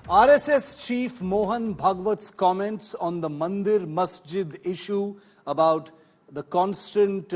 RSS Chief Mohan Bhagwat's comments on the Mandir Masjid issue about the constant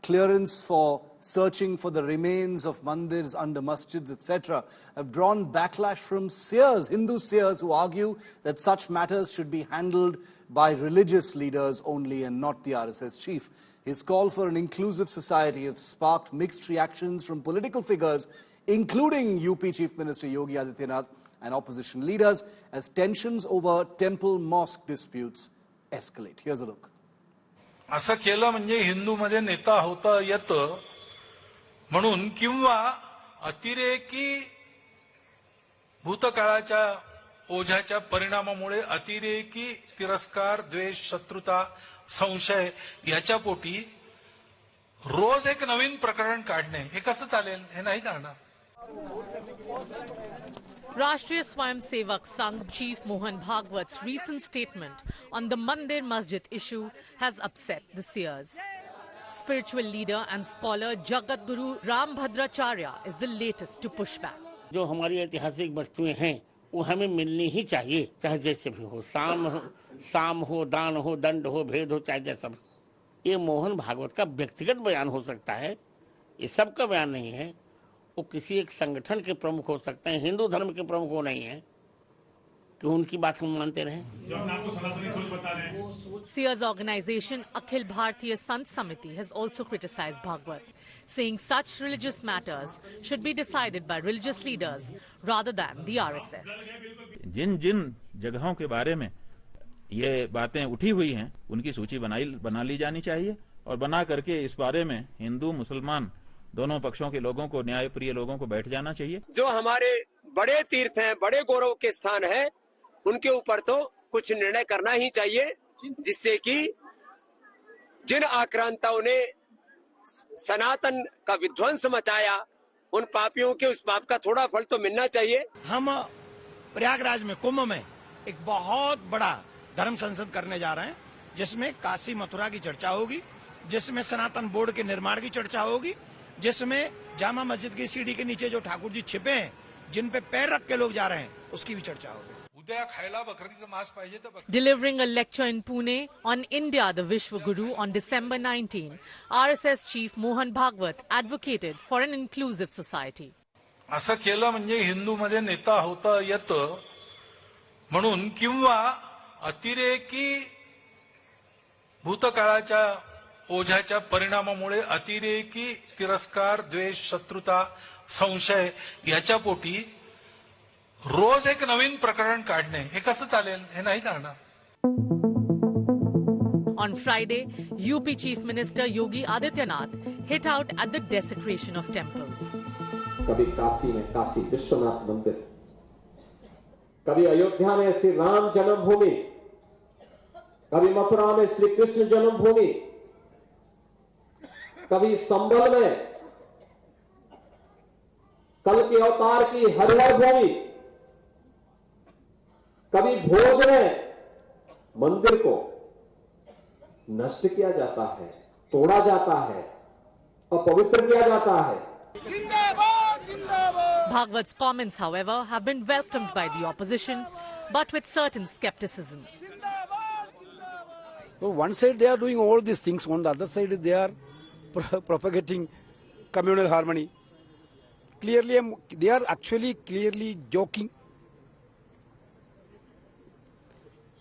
clearance for searching for the remains of mandirs under masjids, etc., have drawn backlash from seers, Hindu seers, who argue that such matters should be handled by religious leaders only and not the RSS chief. His call for an inclusive society has sparked mixed reactions from political figures, including UP Chief Minister Yogi Adityanath and opposition leaders, as tensions over temple-mosque disputes escalate. Here's a look. असं केलं म्हणजे हिंदूमध्ये नेता होता येतं म्हणून किंवा अतिरेकी भूतकाळाच्या ओझ्याच्या परिणामामुळे अतिरेकी तिरस्कार, द्वेष, शत्रुता, संशय याच्या पोटी रोज एक नवीन प्रकरण काढणे हे कसं चालेल हे नाही चालणार. Rashtriya Swayamsevak Sangh Chief Mohan Bhagwat's recent statement on the Mandir Masjid issue has upset the seers. Spiritual leader and scholar Jagat Guru Rambhadracharya is the latest to push back. जो हमारी ऐतिहासिक वस्तुएं हैं वो हमें मिलनी ही चाहिए, चाहे जैसे भी हो, साम हो, दान हो, दंड हो, भेद हो, चाहे जैसा भी हो. ये मोहन भागवत का व्यक्तिगत बयान हो सकता है, ये सबका बयान नहीं है. वो किसी एक संगठन के प्रमुख हो सकते हैं, हिंदू धर्म के प्रमुख हो नहीं है कि उनकी बात हम मानते रहें. Seers organization Akhil Bharatiya Sant Samiti has also criticized Bhagwat, saying such religious matters should be decided by religious leaders rather than the RSS. जिन जिन जगहों के बारे में ये बातें उठी हुई हैं उनकी सूची बना ली जानी चाहिए और बना करके इस बारे में हिंदू मुसलमान दोनों पक्षों के लोगों को, न्याय प्रिय लोगों को बैठ जाना चाहिए. जो हमारे बड़े तीर्थ हैं, बड़े गौरव के स्थान हैं, उनके ऊपर तो कुछ निर्णय करना ही चाहिए, जिससे कि जिन आक्रांताओं ने सनातन का विध्वंस मचाया उन पापियों के उस पाप का थोड़ा फल तो मिलना चाहिए. हम प्रयागराज में कुंभ में एक बहुत बड़ा धर्म संसद करने जा रहे हैं, जिसमें काशी मथुरा की चर्चा होगी, जिसमें सनातन बोर्ड के निर्माण की चर्चा होगी, जिसमें जामा मस्जिद की सीढ़ी के नीचे जो ठाकुर जी छिपे हैं, जिन पे पैर रख के लोग जा रहे हैं, उसकी भी चर्चा होगी. Delivering a lecture in Pune on India, the Vishwa Guru, on December 19, RSS Chief Mohan Bhagwat advocated for an inclusive society. असं केलं म्हणजे हिंदूमध्ये नेता होता येतं म्हणून किंवा अतिरेकी भूतकाळाच्या ओझ्याच्या परिणामामुळे अतिरेकी तिरस्कार, द्वेष, शत्रुता, संशय याच्या पोटी रोज एक नवीन प्रकरण काढणे हे कसं चालेल हे नाही चालणार. On Friday, UP Chief Minister Yogi Adityanath hit out at the desecration of temples. कभी काशी में काशी विश्वनाथ मंदिर, कभी अयोध्या में श्री राम जन्मभूमि, कभी मथुरा में श्री कृष्ण जन्मभूमि, कभी संबल में कल के अवतार की हरिहर भूमि, कभी भोज में मंदिर को नष्ट किया जाता है, तोड़ा जाता है, अपवित्र किया जाता है. Bhagwat's comments, however, have been welcomed by the opposition, but with certain skepticism. So one side they are doing all these things, on the other side they are propagating communal harmony. Clearly, they are actually clearly joking.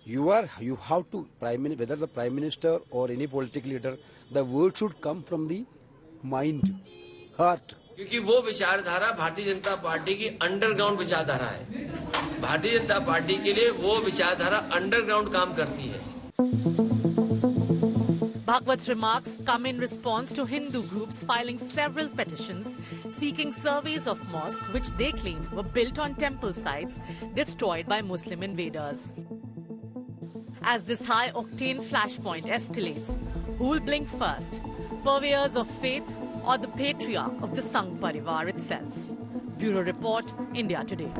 You have to, whether the Prime Minister or any political leader, the word should come from the mind, heart. क्योंकि वो विचारधारा Bharatiya Janata party की underground विचारधारा है. Bharatiya Janata party के लिए वो विचारधारा अंडरग्राउंड काम करती है. Bhagwat's remarks come in response to Hindu groups filing several petitions seeking surveys of mosques which they claim were built on temple sites destroyed by Muslim invaders. As this high-octane flashpoint escalates, who will blink first, purveyors of faith or the patriarch of the Sangh Parivar itself? Bureau Report, India Today.